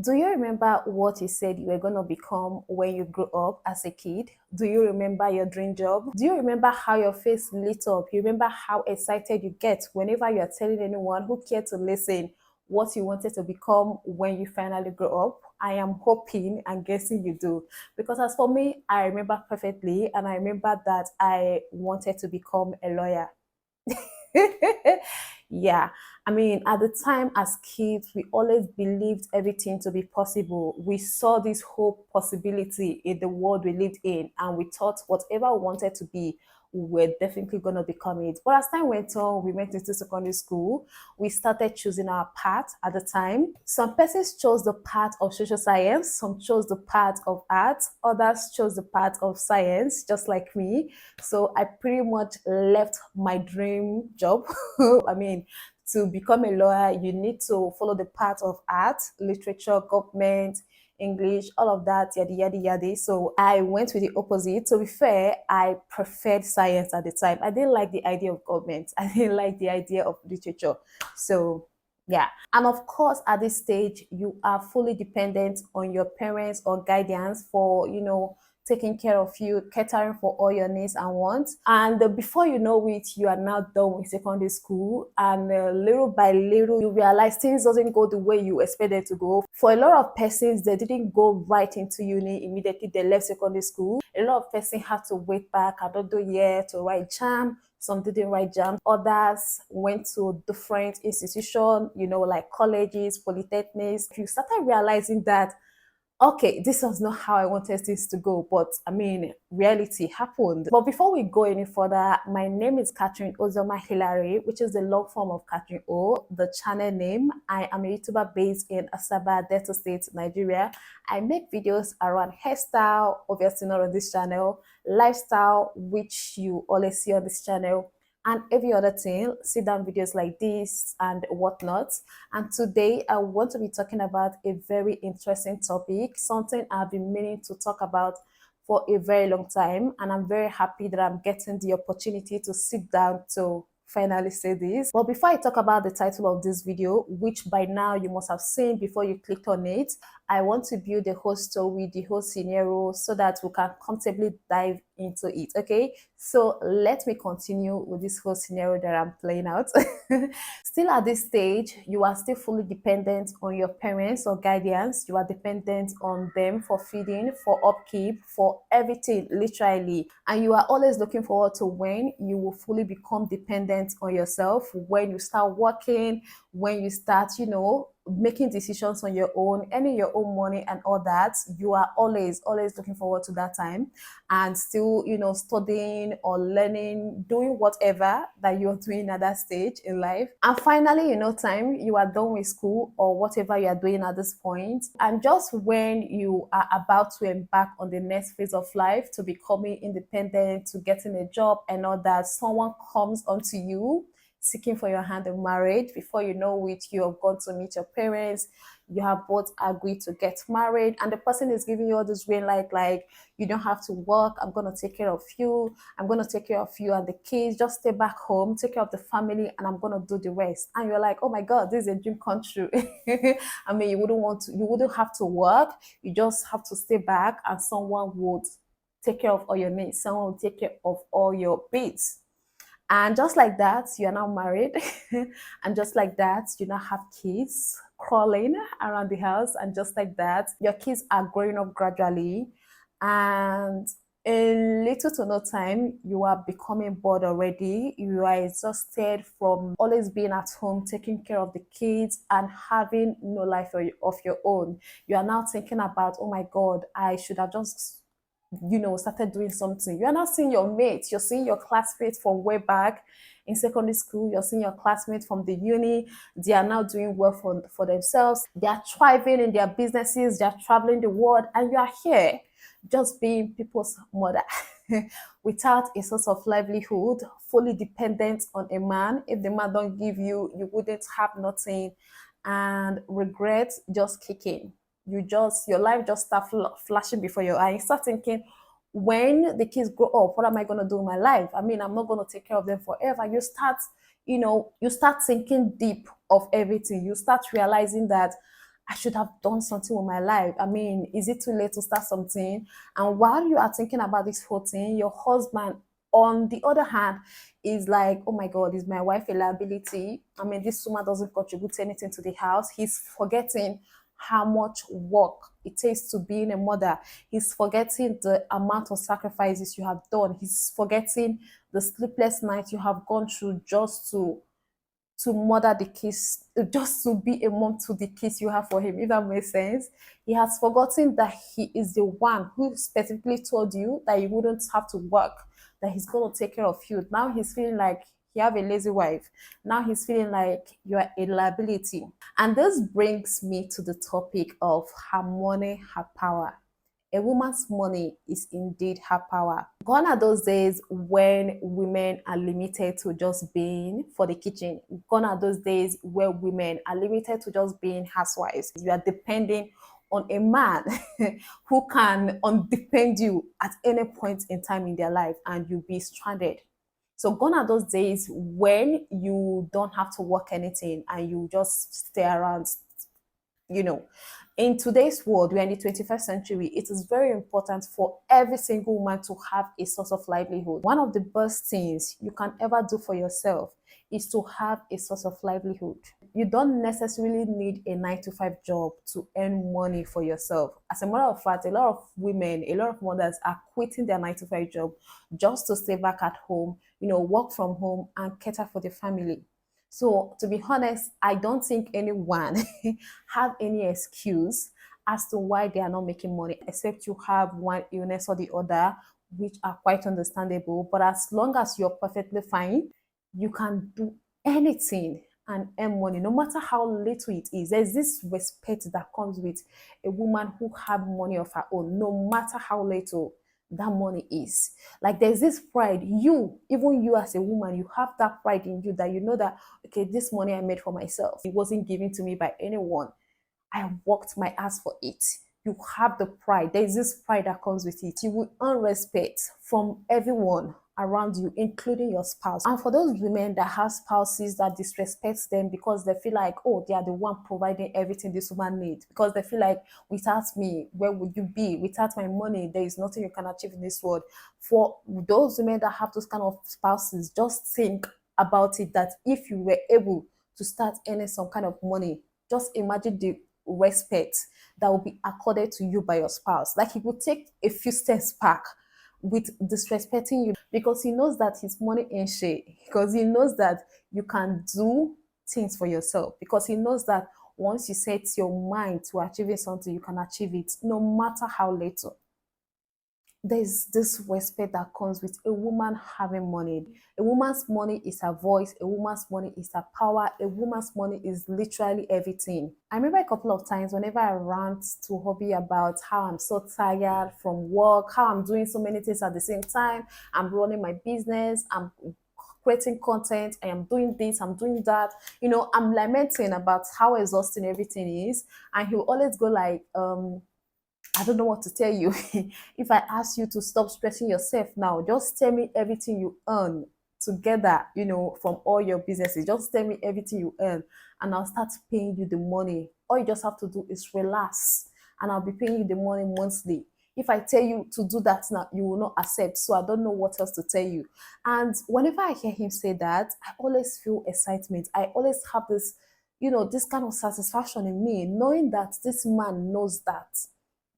Do you remember what you said you were going to become when you grew up as a kid? Do you remember your dream job? Do you remember how your face lit up? You remember how excited you get whenever you are telling anyone who cared to listen what you wanted to become when you finally grow up? I am hoping and guessing you do. Because as for me, I remember perfectly, and I remember that I wanted to become a lawyer. Yeah, I mean, at the time as kids, we always believed everything to be possible. We saw this whole possibility in the world we lived in, and we thought whatever we wanted to be, we were definitely going to become it. But as time went on, we went into secondary school, we started choosing our path at the time. Some persons chose the path of social science, some chose the path of art, others chose the path of science, just like me. So I pretty much left my dream job. I mean, to become a lawyer, you need to follow the path of art, literature, government, English, all of that, yada yada yada. So I went with the opposite. To be fair, I preferred science at the time. I didn't like the idea of government. I didn't like the idea of literature. So yeah. And of course, at this stage, you are fully dependent on your parents or guardians for, taking care of you, catering for all your needs and wants. And before you know it, you are now done with secondary school. And little by little, you realize things doesn't go the way you expected to go. For a lot of persons, they didn't go right into uni immediately they left secondary school. A lot of persons had to wait back another year to write jam. Some didn't write jam. Others went to different institutions, like colleges, polytechnics. You started realizing that okay, this was not how I wanted this to go, but I mean, reality happened. But before we go any further, my name is Catherine Ozoma Hilary, which is the long form of Catherine O, the channel name. I am a YouTuber based in Asaba, Delta State, Nigeria. I make videos around hairstyle, obviously not on this channel, lifestyle, which you always see on this channel, and every other thing, sit down videos like this and whatnot. And today I want to be talking about a very interesting topic, something I've been meaning to talk about for a very long time. And I'm very happy that I'm getting the opportunity to sit down to finally say this. But before I talk about the title of this video, which by now you must have seen before you clicked on it, I want to build the whole story, the whole scenario, so that we can comfortably dive into it. Okay, so let me continue with this whole scenario that I'm playing out. Still at this stage, you are still fully dependent on your parents or guardians. You are dependent on them for feeding, for upkeep, for everything, literally. And you are always looking forward to when you will fully become dependent on yourself, when you start working, when you start, making decisions on your own, earning your own money and all that. You are always looking forward to that time, and still, studying or learning, doing whatever that you're doing at that stage in life. And finally, time you are done with school or whatever you are doing at this point. And just when you are about to embark on the next phase of life, to becoming independent, to getting a job and all that, someone comes onto you seeking for your hand in marriage. Before you know it, you have gone to meet your parents, you have both agreed to get married, and the person is giving you all this green light, like, you don't have to work, I'm going to take care of you, I'm going to take care of you and the kids, just stay back home, take care of the family, and I'm going to do the rest. And you're like, oh my god, this is a dream come true. I mean, you wouldn't have to work, you just have to stay back, and someone would take care of all your needs, someone will take care of all your needs. And just like that, you're now married. And just like that, you now have kids crawling around the house. And just like that, your kids are growing up gradually. And in little to no time, you are becoming bored already. You are exhausted from always being at home, taking care of the kids, and having no life of your own. You are now thinking about, oh my God, I should have just started doing something. You're not seeing your mates, you're seeing your classmates from way back in secondary school, you're seeing your classmates from the uni. They are now doing well for themselves, they are thriving in their businesses, they are traveling the world, and you are here just being people's mother without a source of livelihood, fully dependent on a man. If the man don't give you, you wouldn't have nothing, and regret just kicking. Your life just start flashing before your eyes. Start thinking, when the kids grow up, what am I going to do in my life? I mean, I'm not going to take care of them forever. You start thinking deep of everything. You start realizing that I should have done something with my life. I mean, is it too late to start something? And while you are thinking about this whole thing, your husband, on the other hand, is like, oh my God, is my wife a liability? I mean, this woman doesn't contribute anything to the house. He's forgetting how much work it takes to being a mother. He's forgetting the amount of sacrifices you have done. He's forgetting the sleepless nights you have gone through just to mother the kids, just to be a mom to the kids you have for him, if that makes sense. He has forgotten that he is the one who specifically told you that you wouldn't have to work, that he's going to take care of you. Now he's feeling like you have a lazy wife. Now he's feeling like you're a liability. And this brings me to the topic of her money, her power. A woman's money is indeed her power. Gone are those days when women are limited to just being for the kitchen. Gone are those days where women are limited to just being housewives. You are depending on a man who can undepend you at any point in time in their life and you'll be stranded. So gone are those days when you don't have to work anything and you just stay around, you know. In today's world, we're in the 21st century, it is very important for every single woman to have a source of livelihood. One of the best things you can ever do for yourself is to have a source of livelihood. You don't necessarily need a 9 to 5 job to earn money for yourself. As a matter of fact, a lot of women, a lot of mothers are quitting their 9 to 5 job just to stay back at home, work from home and cater for the family. So, to be honest, I don't think anyone have any excuse as to why they are not making money, except you have one illness or the other, which are quite understandable. But as long as you're perfectly fine, you can do anything and earn money, no matter how little it is. There's this respect that comes with a woman who have money of her own, no matter how little that money is. Like there's this pride. Even you as a woman, you have that pride in you that you know that, okay, this money I made for myself. It wasn't given to me by anyone. I worked my ass for it. You have the pride. There's this pride that comes with it. You will earn respect from everyone around you, including your spouse. And for those women that have spouses that disrespect them because they feel like, oh, they are the one providing everything this woman needs, because they feel like, without me, where would you be? Without my money, there is nothing you can achieve in this world. For those women that have those kind of spouses, just think about it, that if you were able to start earning some kind of money, just imagine the respect that will be accorded to you by your spouse. Like he will take a few steps back with disrespecting you because he knows that his money ain't shit. Because he knows that you can do things for yourself. Because he knows that once you set your mind to achieving something, you can achieve it no matter how little. There's this respect that comes with a woman having money. A woman's money is her voice, a woman's money is her power, a woman's money is literally everything. I remember a couple of times whenever I rant to Hobby about how I'm so tired from work, how I'm doing so many things at the same time, I'm running my business, I'm creating content, I am doing this, I'm doing that. I'm lamenting about how exhausting everything is. And he'll always go like, I don't know what to tell you. If I ask you to stop stressing yourself now, just tell me everything you earn together, from all your businesses. Just tell me everything you earn, and I'll start paying you the money. All you just have to do is relax, and I'll be paying you the money monthly. If I tell you to do that now, you will not accept. So I don't know what else to tell you. And whenever I hear him say that, I always feel excitement. I always have this, this kind of satisfaction in me, knowing that this man knows that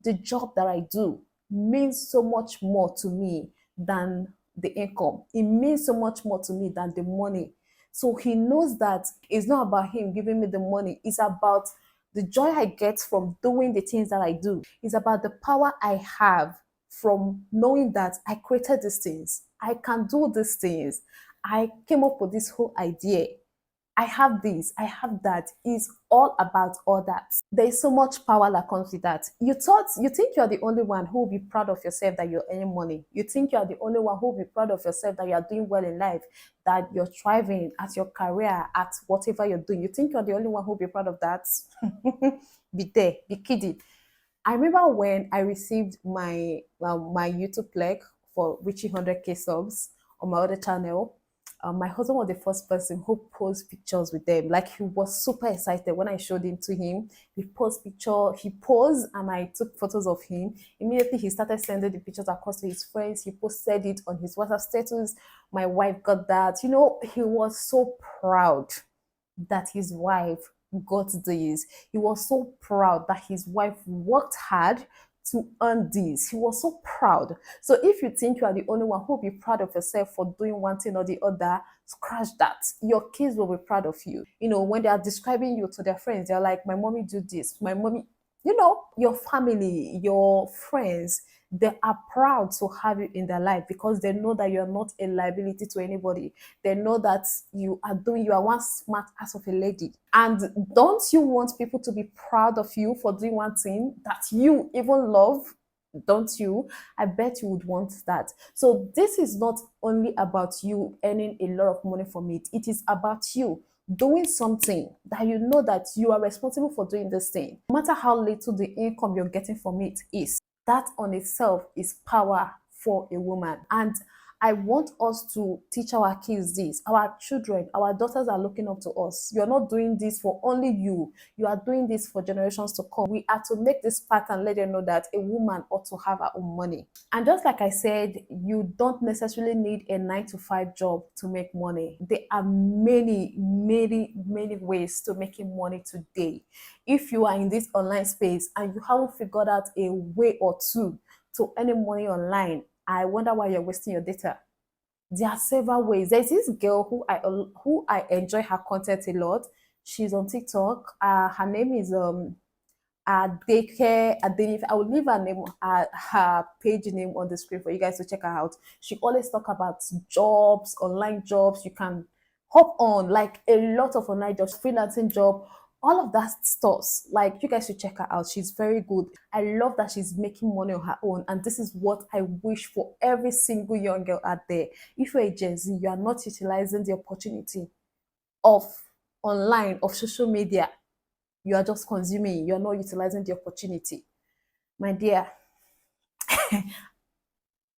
the job that I do means so much more to me than the income. It means so much more to me than the money. So he knows that it's not about him giving me the money. It's about the joy I get from doing the things that I do. It's about the power I have from knowing that I created these things. I can do these things. I came up with this whole idea. I have this, I have that. It's all about all that. There's so much power that comes with that. You think you're the only one who will be proud of yourself that you're earning money. You think you're the only one who will be proud of yourself that you're doing well in life, that you're thriving at your career, at whatever you're doing. You think you're the only one who will be proud of that? Be there, be kidding. I remember when I received my YouTube plaque for reaching 100K subs on my other channel. My husband was the first person who posted pictures with them. Like he was super excited when I showed him to him. He posed, and I took photos of him. Immediately he started sending the pictures across to his friends. He posted it on his WhatsApp status. My wife got that. He was so proud that his wife got this. He was so proud that his wife worked hard to earn this. He was so proud. So if you think you are the only one who will be proud of yourself for doing one thing or the other, scratch that. Your kids will be proud of you. When they are describing you to their friends, they're like, my mommy do this, my mommy, your family, your friends, they are proud to have you in their life because they know that you're not a liability to anybody. They know that you are one smart ass of a lady. And don't you want people to be proud of you for doing one thing that you even love? Don't you? I bet you would want that. So this is not only about you earning a lot of money from it. It is about you doing something that you know that you are responsible for doing this thing. No matter how little the income you're getting from it is, that on itself is power for a woman. And I want us to teach our kids this. Our children, our daughters are looking up to us. You're not doing this for only you. You are doing this for generations to come. We are to make this path and let them know that a woman ought to have her own money. And just like I said, you don't necessarily need a 9 to 5 job to make money. There are many, many, many ways to making money today. If you are in this online space and you haven't figured out a way or two to earn money online, I wonder why you're wasting your data. There are several ways. There's this girl who I enjoy her content a lot. She's on TikTok. Her name is Adeke Adenif. I will leave her name, her page name on the screen for you guys to check her out. She always talk about jobs, online jobs. You can hop on like a lot of online jobs, freelancing job, all of that stuff. Like you guys should check her out. She's very good. I love that she's making money on her own, and this is what I wish for every single young girl out there. If you're a Gen Z, you are not utilizing the opportunity of online, of social media. You are just consuming, you're not utilizing the opportunity. My dear,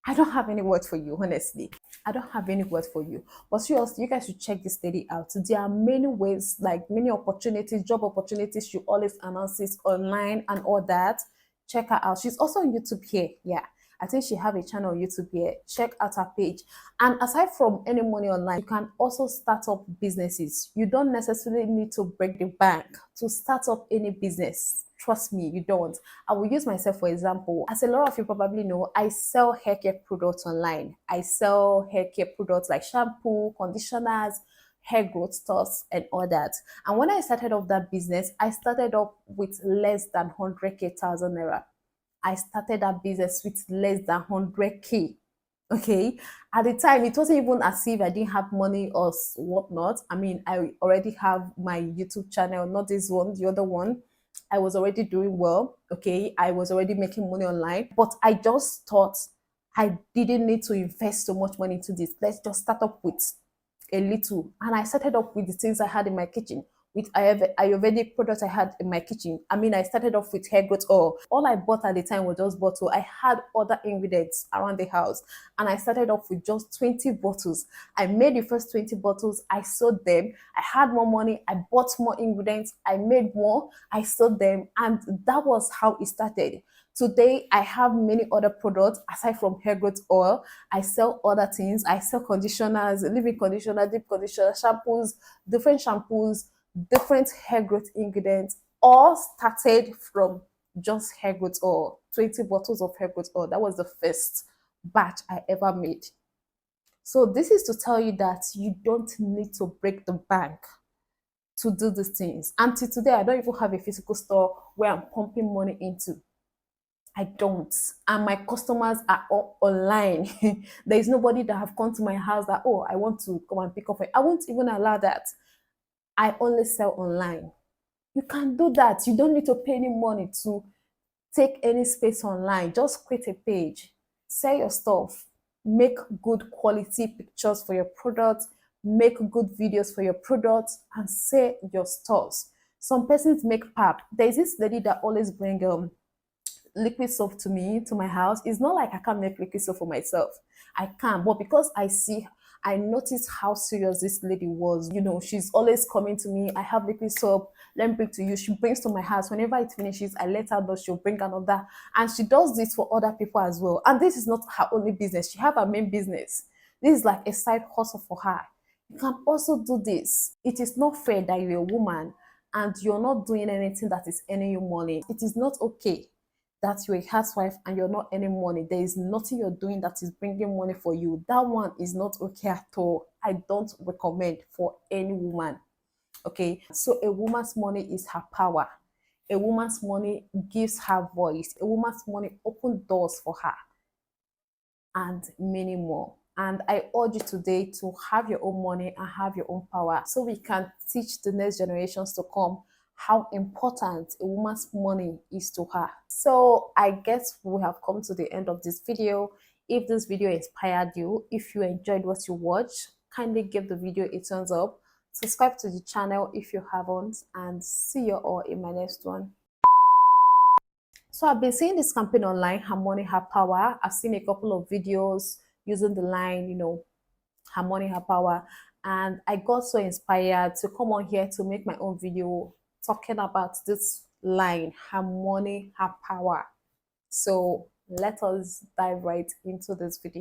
I don't have any words for you, honestly. I don't have any words for you. But seriously, you guys should check this lady out. There are many ways, like many opportunities, job opportunities. She always announces online and all that. Check her out. She's also on YouTube here. Yeah. I think she have a channel on YouTube here. Check out her page. And aside from any money online, you can also start up businesses. You don't necessarily need to break the bank to start up any business. Trust me, you don't. I will use myself for example. As a lot of you probably know, I sell hair care products online. I sell hair care products like shampoo, conditioners, hair growth stuffs, and all that. And when I started off that business, I started off with less than 100k thousand naira. I started that business with less than 100k. Okay. At the time, it wasn't even as if I didn't have money or whatnot. I mean, I already have my YouTube channel, not this one, the other one. I was already doing well. Okay. I was already making money online, but I just thought I didn't need to invest so much money into this. Let's just start up with a little. And I started off with the things I had in my kitchen, with Ayurvedic products I had in my kitchen. I mean, I started off with hair growth oil. All I bought at the time was just bottle. I had other ingredients around the house, and I started off with just 20 bottles. I made the first 20 bottles. I sold them. I had more money. I bought more ingredients. I made more. I sold them, and that was how it started. Today, I have many other products aside from hair growth oil. I sell other things. I sell conditioners, leave-in conditioner, deep conditioner, shampoos, different hair growth ingredients. All started from just hair growth oil, 20 bottles of hair growth oil. That was the first batch I ever made. So this is to tell you that you don't need to break the bank to do these things. Until today, I don't even have a physical store where I'm pumping money into. I don't. And my customers are all online. There is nobody that have come to my house that, oh, I want to come and pick up. I won't even allow that. I only sell online. You can do that. You don't need to pay any money to take any space online. Just create a page, sell your stuff, make good quality pictures for your products, make good videos for your products, and sell your stores. Some persons make pap. There's this lady that always bring liquid soap to me, to my house. It's not like I can't make liquid soap for myself. I can, but because I see I noticed how serious this lady was. You know, she's always coming to me. I have liquid soap. Let me bring to you. She brings to my house. Whenever it finishes, I let her know. She'll bring another. And she does this for other people as well. And this is not her only business. She have her main business. This is like a side hustle for her. You can also do this. It is not fair that you're a woman and you're not doing anything that is earning you money. It is not okay that you're a housewife and you're not earning money. There is nothing you're doing that is bringing money for you. That one is not okay at all. I don't recommend for any woman. Okay, so a woman's money is her power. A woman's money gives her voice. A woman's money opens doors for her and many more. And I urge you today to have your own money and have your own power so we can teach the next generations to come how important a woman's money is to her. So I guess we have come to the end of this video. If this video inspired you, if you enjoyed what you watched, kindly give the video a thumbs up. Subscribe to the channel if you haven't, and see you all in my next one. So I've been seeing this campaign online, Her Money, Her Power. I've seen a couple of videos using the line, Her Money, Her Power. And I got so inspired to come on here to make my own video talking about this line, Her Money, Her Power. So let us dive right into this video.